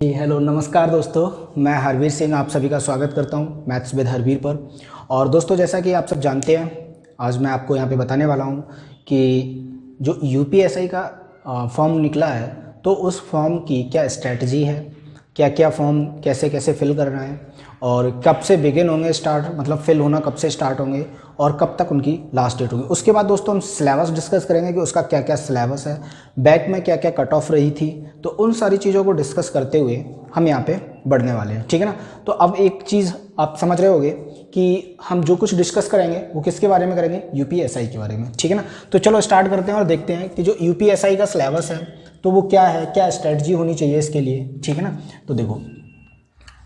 Hello नमस्कार दोस्तों, मैं हरवीर सिंह आप सभी का स्वागत करता हूं मैथ्स विद हरवीर पर। और दोस्तों, जैसा कि आप सब जानते हैं, आज मैं आपको यहां पे बताने वाला हूं कि जो यूपीएसआई का फॉर्म निकला है, तो उस फॉर्म की क्या स्ट्रैटेजी है, क्या क्या फॉर्म कैसे कैसे फिल करना है और कब से बिगिन होंगे स्टार्ट, मतलब फिल होना कब से स्टार्ट होंगे और कब तक उनकी लास्ट डेट होगी। उसके बाद दोस्तों हम सिलेबस डिस्कस करेंगे कि उसका क्या क्या सिलेबस है, बैक में क्या क्या कट ऑफ रही थी, तो उन सारी चीज़ों को डिस्कस करते हुए हम यहाँ पे बढ़ने वाले हैं, ठीक है ना। तो अब एक चीज़ आप समझ रहे होगे कि हम जो कुछ डिस्कस करेंगे वो किसके बारे में करेंगे, यूपीएसआई के बारे में, ठीक है ना। तो चलो स्टार्ट करते हैं और देखते हैं कि जो यूपीएसआई का सिलेबस है तो वो क्या है, क्या स्ट्रेटजी होनी चाहिए इसके लिए, ठीक है ना। तो देखो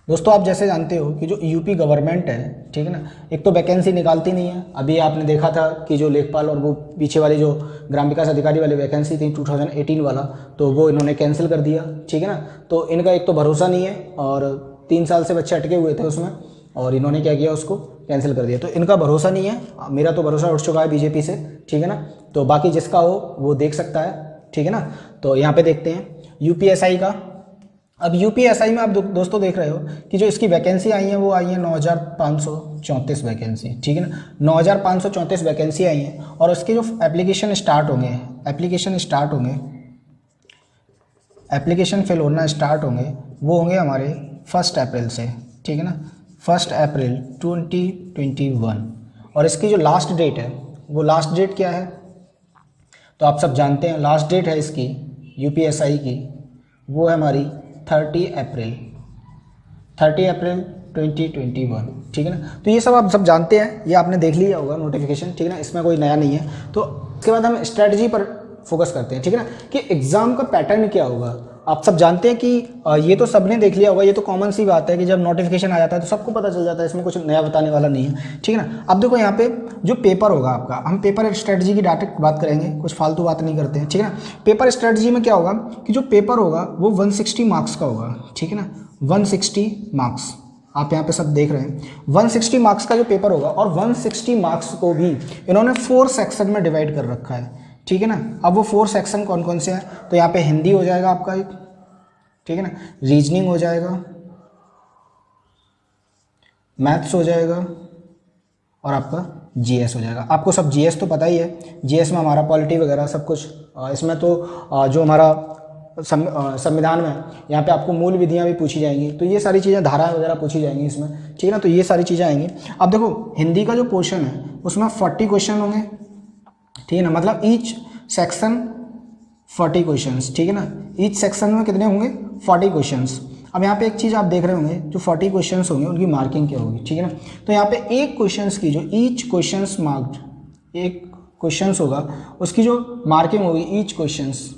दोस्तों, आप जैसे जानते हो कि जो यूपी गवर्नमेंट है, ठीक है ना, एक तो वैकेंसी निकालती नहीं है। अभी आपने देखा था कि जो लेखपाल और वो पीछे वाली जो ग्राम विकास अधिकारी वाली वैकेंसी थी 2018 वाला, तो वो इन्होंने कैंसिल कर दिया, ठीक है ना। तो इनका एक तो भरोसा नहीं है और 3 साल से बच्चे अटके हुए थे उसमें, और इन्होंने क्या किया, उसको कैंसिल कर दिया। तो इनका भरोसा नहीं है, मेरा तो भरोसा उठ चुका है बीजेपी से, ठीक है ना। तो बाकी जिसका हो वो देख सकता है, ठीक है ना। तो यहाँ पे देखते हैं यूपीएसआई का। अब यूपीएसआई में आप दोस्तों देख रहे हो कि जो इसकी वैकेंसी आई है वो आई है 9534 वैकेंसी, ठीक है ना। 9534 वैकेंसी आई है और उसके जो एप्लीकेशन फिल होना स्टार्ट होंगे वो होंगे हमारे 1 अप्रैल से, ठीक है ना, 1 अप्रैल 2021। और इसकी जो लास्ट डेट है, वो लास्ट डेट क्या है तो आप सब जानते हैं, लास्ट डेट है इसकी यूपीएसआई की, वो है हमारी 30 अप्रैल 2021, ठीक है ना। तो ये सब आप सब जानते हैं, ये आपने देख लिया होगा नोटिफिकेशन, ठीक है ना, इसमें कोई नया नहीं है। तो इसके बाद हम स्ट्रेटजी पर फोकस करते हैं, ठीक है ना, कि एग्ज़ाम का पैटर्न क्या होगा। आप सब जानते हैं कि ये तो सबने देख लिया होगा, ये तो कॉमन सी बात है कि जब नोटिफिकेशन आ जाता है तो सबको पता चल जाता है, इसमें कुछ नया बताने वाला नहीं है, ठीक है ना। अब देखो यहाँ पे जो पेपर होगा आपका, हम पेपर स्ट्रेटजी की डायरेक्ट बात करेंगे, कुछ फालतू बात नहीं करते हैं, ठीक है ना। पेपर स्ट्रेटजी में क्या होगा कि जो पेपर होगा वो 160 मार्क्स का होगा, ठीक है ना, 160 मार्क्स आप यहाँ पे सब देख रहे हैं। 160 मार्क्स का जो पेपर होगा, और 160 मार्क्स को भी इन्होंने 4 सेक्शन में डिवाइड कर रखा है, ठीक है ना। अब वो 4 सेक्शन कौन कौन से हैं, तो यहाँ पे हिंदी हो जाएगा आपका एक, ठीक है ना, रीजनिंग हो जाएगा, मैथ्स हो जाएगा और आपका जीएस हो जाएगा। आपको सब जीएस तो पता ही है, जीएस में हमारा पॉलिटी वगैरह सब कुछ, इसमें तो जो हमारा संविधान में यहाँ पे आपको मूल विधियाँ भी पूछी जाएंगी, तो ये सारी चीज़ें, धाराएं वगैरह पूछी जाएंगी इसमें, ठीक है ना। तो ये सारी चीज़ें आएंगी। अब देखो हिंदी का जो पोर्शन है उसमें 40 क्वेश्चन होंगे, ठीक है ना, मतलब ईच सेक्शन 40 क्वेश्चंस, ठीक है ना। ईच सेक्शन में कितने होंगे, 40 क्वेश्चंस। अब यहाँ पे एक चीज़ आप देख रहे होंगे, जो 40 क्वेश्चंस होंगे उनकी मार्किंग क्या होगी, ठीक है ना। तो यहाँ पे एक क्वेश्चंस की जो ईच क्वेश्चंस मार्क्ड, एक क्वेश्चंस होगा उसकी जो मार्किंग होगी ईच क्वेश्चंस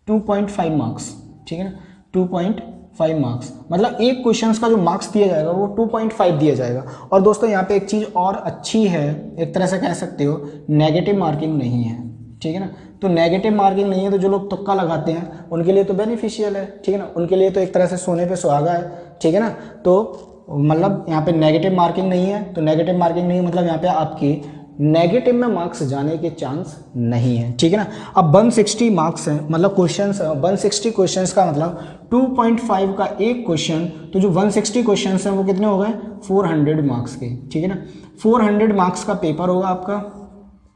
2.5 मार्क्स, ठीक है ना, 2.5 मार्क्स, मतलब एक क्वेश्चंस का जो मार्क्स दिया जाएगा वो 2.5 दिया जाएगा। और दोस्तों यहाँ पे एक चीज़ और अच्छी है, एक तरह से कह सकते हो, नेगेटिव मार्किंग नहीं है, ठीक है ना। तो नेगेटिव मार्किंग नहीं है तो जो लोग तुक्का लगाते हैं उनके लिए तो बेनिफिशियल है, ठीक है ना, उनके लिए तो एक तरह से सोने पे सुहागा है, ठीक है ना। तो मतलब यहाँ पे नेगेटिव मार्किंग नहीं है, तो नेगेटिव मार्किंग नहीं मतलब यहाँ पे आपकी नेगेटिव में मार्क्स जाने के चांस नहीं है, ठीक है ना। अब 160 मार्क्स हैं, मतलब क्वेश्चंस, 160 क्वेश्चंस का मतलब 2.5 का एक क्वेश्चन, तो जो 160 क्वेश्चंस हैं वो कितने हो गए, 400 मार्क्स के, ठीक है ना। 400 मार्क्स का पेपर होगा आपका,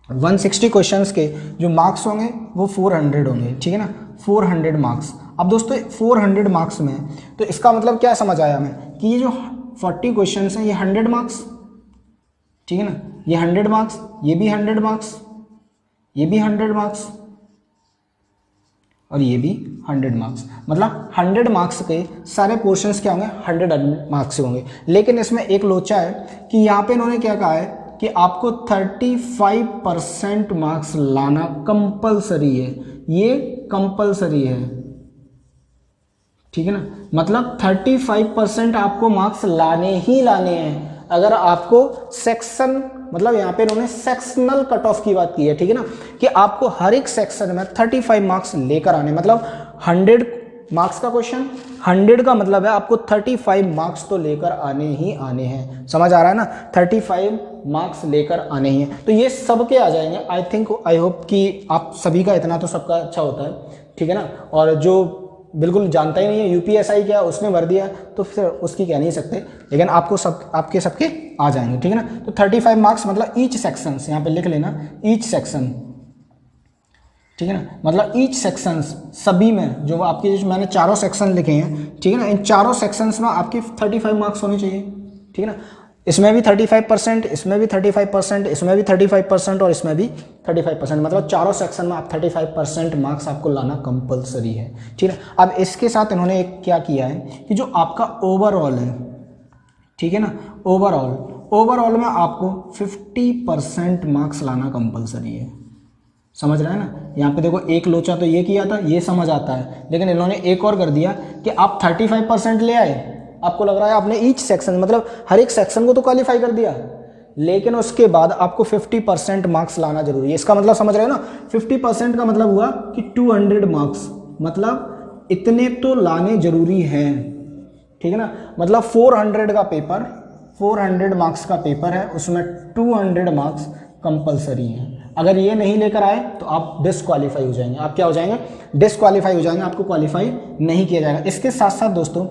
160 क्वेश्चंस के जो मार्क्स होंगे वो 400 होंगे, ठीक है ना, 400 मार्क्स। अब दोस्तों 400 मार्क्स में, तो इसका मतलब क्या समझ आया हमें कि ये जो 40 क्वेश्चंस हैं ये 100 मार्क्स, ठीक है ना, ये 100 मार्क्स, ये भी 100 मार्क्स, ये भी 100 मार्क्स और ये भी 100 मार्क्स, मतलब 100 मार्क्स के सारे पोर्शंस क्या होंगे, 100 मार्क्स होंगे। लेकिन इसमें एक लोचा है कि यहाँ पे इन्होंने क्या कहा है कि आपको 35% मार्क्स लाना कंपलसरी है, ये कंपलसरी है, ठीक है ना, मतलब 35% आपको मार्क्स लाने ही लाने हैं। अगर आपको सेक्शन, मतलब यहाँ पे इन्होंने सेक्शनल कट ऑफ की बात की है, ठीक है ना, कि आपको हर एक सेक्शन में 35 मार्क्स लेकर आने, मतलब 100 मार्क्स का क्वेश्चन, 100 का मतलब है आपको 35 मार्क्स तो लेकर आने ही आने हैं, समझ आ रहा है ना, 35 मार्क्स लेकर आने ही हैं। तो ये सबके आ जाएंगे, आई थिंक, आई होप कि आप सभी का इतना तो सबका अच्छा होता है, ठीक है ना। और जो बिल्कुल जानता ही नहीं है, यूपीएसआई क्या है उसने भर दिया तो फिर उसकी कह नहीं सकते, लेकिन आपको आपके सबके आ जाएंगे, ठीक है ना। तो 35 मार्क्स मतलब ईच सेक्शन, यहाँ पे लिख लेना ईच सेक्शन, ठीक है ना, मतलब ईच सेक्शंस सभी में जो आपके जो मैंने चारों सेक्शन लिखे हैं, ठीक है ना, इन चारों सेक्शंस में आपके 35 मार्क्स होने चाहिए, ठीक है ना। इसमें भी 35%, इसमें भी 35%, इसमें भी 35% और इसमें भी 35%, मतलब चारों सेक्शन में आप 35% मार्क्स आपको लाना कंपलसरी है, ठीक है। अब इसके साथ इन्होंने एक क्या किया है कि जो आपका ओवरऑल है, ठीक है ना, ओवरऑल में आपको 50% मार्क्स लाना कंपलसरी है, समझ रहे हैं ना। यहाँ पे देखो एक लोचा तो ये किया था, ये समझ आता है, लेकिन इन्होंने एक और कर दिया कि आप 35% ले आए, आपको लग रहा है आपने ईच सेक्शन मतलब हर एक सेक्शन को तो क्वालिफाई कर दिया, लेकिन उसके बाद आपको 50% मार्क्स लाना जरूरी है। इसका मतलब समझ रहे हो ना, 50% का मतलब हुआ कि 200 मार्क्स, मतलब इतने तो लाने जरूरी हैं, ठीक है ना। मतलब 400 का पेपर, 400 मार्क्स का पेपर है, उसमें 200 मार्क्स कंपलसरी हैं। अगर ये नहीं लेकर आए तो आप डिसक्वालीफाई हो जाएंगे, आप क्या हो जाएंगे, डिसक्वालीफाई हो जाएंगे, आपको क्वालिफाई नहीं किया जाएगा। इसके साथ साथ दोस्तों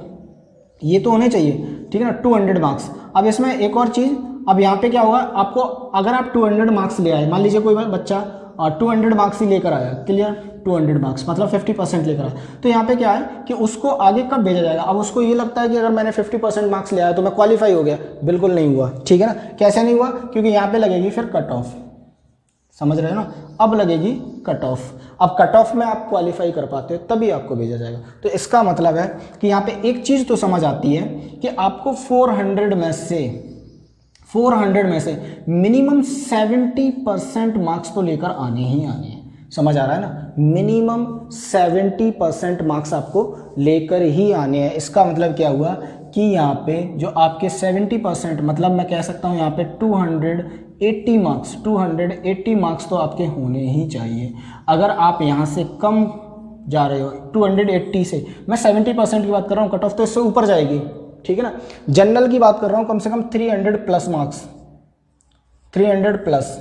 ये तो होने चाहिए, ठीक है ना, 200 मार्क्स। अब इसमें एक और चीज़, अब यहाँ पे क्या होगा, आपको अगर आप 200 मार्क्स ले आए, मान लीजिए कोई बच्चा 200 मार्क्स ही लेकर आया, क्लियर, 200 मार्क्स मतलब 50% लेकर आया, तो यहाँ पे क्या है कि उसको आगे कब भेजा जाएगा। अब उसको ये लगता है कि अगर मैंने 50% मार्क्स ले आया तो मैं क्वालिफाई हो गया, बिल्कुल नहीं हुआ, ठीक है ना। कैसे नहीं हुआ, क्योंकि यहाँ पे लगेगी फिर कट ऑफ, समझ रहे हो ना, अब लगेगी कट ऑफ। अब कट ऑफ में आप क्वालिफाई कर पाते हो तभी आपको भेजा जाएगा। तो इसका मतलब है कि यहाँ पे एक चीज़ तो समझ आती है कि आपको 400 में से मिनिमम 70% मार्क्स तो लेकर आने ही आने हैं, समझ आ रहा है ना, मिनिमम 70% मार्क्स आपको लेकर ही आने हैं। इसका मतलब क्या हुआ कि यहाँ पे जो आपके 70% मतलब मैं कह सकता हूँ यहाँ पे 280 मार्क्स तो आपके होने ही चाहिए। अगर आप यहाँ से कम जा रहे हो 280 से, मैं 70% की बात कर रहा हूँ, कट ऑफ तो इससे ऊपर जाएगी, ठीक है ना। जनरल की बात कर रहा हूँ, कम से कम 300 प्लस मार्क्स, 300 प्लस,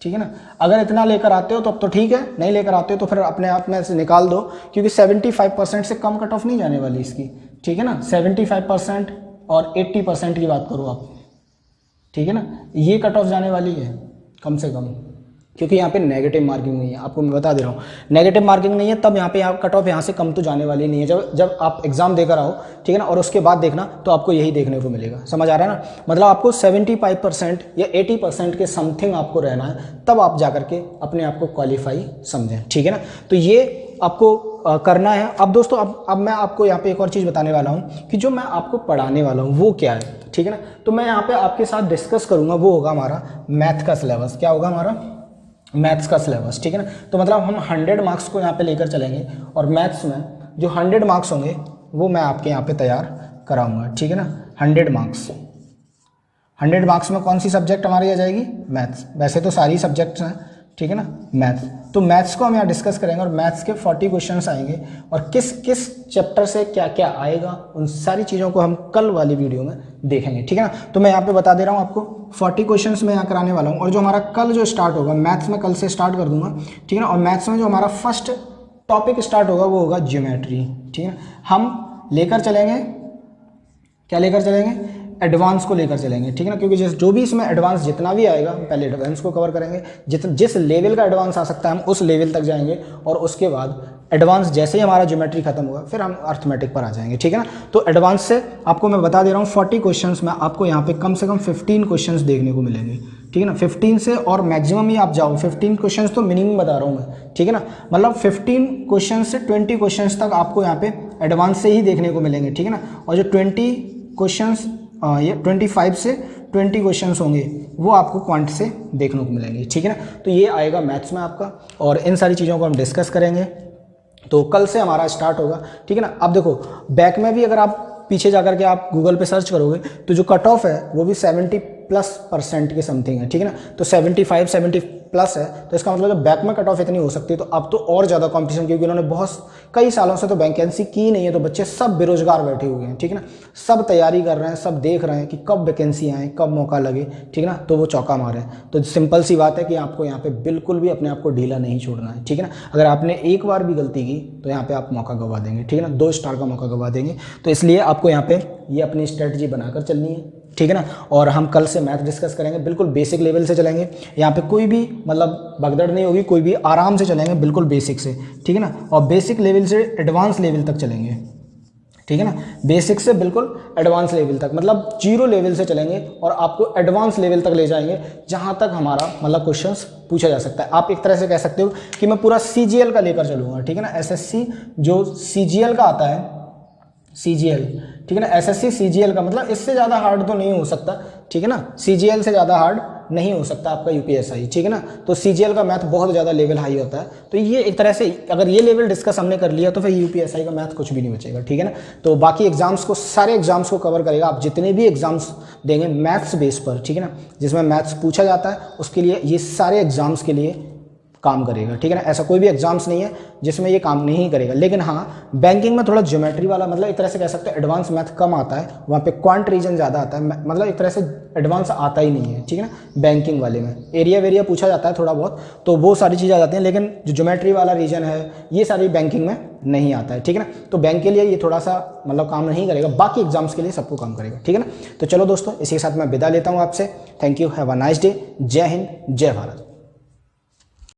ठीक है ना। अगर इतना लेकर आते हो तो अब तो ठीक है, नहीं लेकर आते हो तो फिर अपने आप में से निकाल दो, क्योंकि 75% से कम कट ऑफ नहीं जाने वाली इसकी, ठीक है ना। 75% और 80% की बात करो आप, ठीक है ना, ये कट ऑफ जाने वाली है कम से कम, क्योंकि यहाँ पे नेगेटिव मार्किंग नहीं है, आपको मैं बता दे रहा हूँ, नेगेटिव मार्किंग नहीं है, तब यहाँ पे कट ऑफ यहाँ से कम तो जाने वाली नहीं है। जब आप एग्जाम देकर आओ, ठीक है ना, और उसके बाद देखना तो आपको यही देखने को मिलेगा, समझ आ रहा है ना। मतलब आपको 75% या 80% के समथिंग आपको रहना है, तब आप जाकर के अपने आप को क्वालिफाई समझें, ठीक है ना। तो ये आपको करना है। अब दोस्तों अब मैं आपको यहाँ पे एक और चीज़ बताने वाला हूँ कि जो मैं आपको पढ़ाने वाला हूँ वो क्या है, ठीक है ना। तो मैं यहाँ पे आपके साथ डिस्कस करूँगा, वो होगा हमारा मैथ का सिलेबस। क्या होगा हमारा, मैथ्स का सिलेबस, ठीक है ना। तो मतलब हम 100 मार्क्स को यहाँ पे लेकर चलेंगे, और मैथ्स में जो 100 मार्क्स होंगे वो मैं आपके यहाँ पे तैयार कराऊंगा, ठीक है ना। 100 मार्क्स में कौन सी सब्जेक्ट हमारी आ जाएगी, मैथ्स। वैसे तो सारी सब्जेक्ट्स हैं, ठीक है ना, मैथ्स। तो मैथ्स को हम यहाँ डिस्कस करेंगे, और मैथ्स के 40 क्वेश्चंस आएंगे, और किस किस चैप्टर से क्या क्या आएगा उन सारी चीज़ों को हम कल वाली वीडियो में देखेंगे, ठीक है ना। तो मैं यहाँ पे बता दे रहा हूँ आपको 40 क्वेश्चंस मैं यहाँ कराने वाला हूँ, और जो हमारा कल जो स्टार्ट होगा मैथ्स में, कल से स्टार्ट कर दूंगा, ठीक है ना। और मैथ्स में जो हमारा फर्स्ट टॉपिक स्टार्ट होगा वो होगा ज्योमेट्री, ठीक है। हम लेकर चलेंगे, क्या लेकर चलेंगे, एडवांस को लेकर चलेंगे, ठीक है ना, क्योंकि जो भी इसमें एडवांस जितना भी आएगा पहले एडवांस को कवर करेंगे, जिस लेवल का एडवांस आ सकता है हम उस लेवल तक जाएंगे, और उसके बाद एडवांस जैसे ही हमारा ज्योमेट्री खत्म होगा फिर हम अर्थमेटिक पर आ जाएंगे, ठीक है ना। तो एडवांस से आपको मैं बता दे रहा हूँ 40 क्वेश्चंस में आपको यहाँ पे कम से कम 15 क्वेश्चंस देखने को मिलेंगे, ठीक है ना। 15 से और मैक्सिमम ही आप जाओ, 15 क्वेश्चंस तो मिनिमम बता रहा हूँ मैं, ठीक है ना। मतलब 15 क्वेश्चन से 20 क्वेश्चंस तक आपको यहाँ पे एडवांस से ही देखने को मिलेंगे, ठीक है ना। और जो 20 क्वेश्चंस ये 25 से 20 क्वेश्चंस होंगे वो आपको क्वांट से देखने को मिलेंगे, ठीक है ना। तो ये आएगा मैथ्स में आपका, और इन सारी चीज़ों को हम डिस्कस करेंगे। तो कल से हमारा स्टार्ट होगा, ठीक है ना। अब देखो बैक में भी अगर आप पीछे जाकर के आप गूगल पे सर्च करोगे तो जो कट ऑफ है वो भी 70+% के समथिंग है, ठीक है ना। तो 70+ है, तो इसका मतलब जब बैक में कट ऑफ इतनी हो सकती है तो अब तो और ज़्यादा कॉम्पिटिशन, क्योंकि उन्होंने बहुत कई सालों से तो वैकेंसी की नहीं है, तो बच्चे सब बेरोजगार बैठे हुए हैं, ठीक है ना, सब तैयारी कर रहे हैं, सब देख रहे हैं कि कब वैकेंसी आए, कब मौका लगे, ठीक है ना, तो वो चौका मारे। तो सिंपल सी बात है कि आपको यहाँ पे बिल्कुल भी अपने आप को ढीला नहीं छोड़ना है, ठीक है ना। अगर आपने एक बार भी गलती की तो यहाँ पे आप मौका गवा देंगे, ठीक है ना, 2 स्टार का मौका गवा देंगे। तो इसलिए आपको यहाँ पे ये अपनी स्ट्रेटजी बनाकर चलनी है, ठीक है ना। और हम कल से मैथ डिस्कस करेंगे, बिल्कुल बेसिक लेवल से चलेंगे, यहाँ पे कोई भी मतलब भगदड़ नहीं होगी, कोई भी आराम से चलेंगे, बिल्कुल बेसिक से, ठीक है ना। और बेसिक लेवल से एडवांस लेवल तक चलेंगे, ठीक है ना, बेसिक से बिल्कुल एडवांस लेवल तक, मतलब 0 लेवल से चलेंगे और आपको एडवांस लेवल तक ले जाएंगे, जहां तक हमारा मतलब क्वेश्चंस पूछा जा सकता है। आप एक तरह से कह सकते हो कि मैं पूरा सीजीएल का लेकर चलूंगा, ठीक है ना, एसएससी जो सीजीएल का आता है, सीजीएल, ठीक है ना, एसएससी सीजीएल का मतलब इससे ज़्यादा हार्ड तो नहीं हो सकता, ठीक है ना, सीजीएल से ज़्यादा हार्ड नहीं हो सकता आपका यूपीएसआई, ठीक है ना। तो सीजीएल का मैथ बहुत ज़्यादा लेवल हाई होता है, तो ये एक तरह से अगर ये लेवल डिस्कस हमने कर लिया तो फिर यूपीएसआई का मैथ कुछ भी नहीं बचेगा, ठीक है ना। तो बाकी एग्जाम्स को, सारे एग्जाम्स को कवर करेगा, आप जितने भी एग्जाम्स देंगे मैथ्स बेस पर, ठीक है ना, जिसमें मैथ्स पूछा जाता है उसके लिए ये सारे एग्जाम्स के लिए काम करेगा, ठीक है ना। ऐसा कोई भी एग्जाम्स नहीं है जिसमें ये काम नहीं करेगा। लेकिन हाँ, बैंकिंग में थोड़ा ज्योमेट्री वाला, मतलब एक तरह से कह सकते हैं एडवांस मैथ कम आता है, वहाँ पे क्वांट रीजन ज़्यादा आता है, मतलब एक तरह से एडवांस आता ही नहीं है, ठीक है ना। बैंकिंग वाले में एरिया वेरिया पूछा जाता है थोड़ा बहुत, तो वो सारी चीज़ें आ जाती हैं, लेकिन जो ज्योमेट्री वाला रीजन है ये सारी बैंकिंग में नहीं आता है, ठीक है ना। तो बैंक के लिए ये थोड़ा सा मतलब काम नहीं करेगा, बाकी एग्जाम्स के लिए सबको काम करेगा, ठीक है ना। तो चलो दोस्तों, इसी के साथ मैं विदा लेता हूँ आपसे। Thank you, have a nice day, जय हिंद, जय भारत।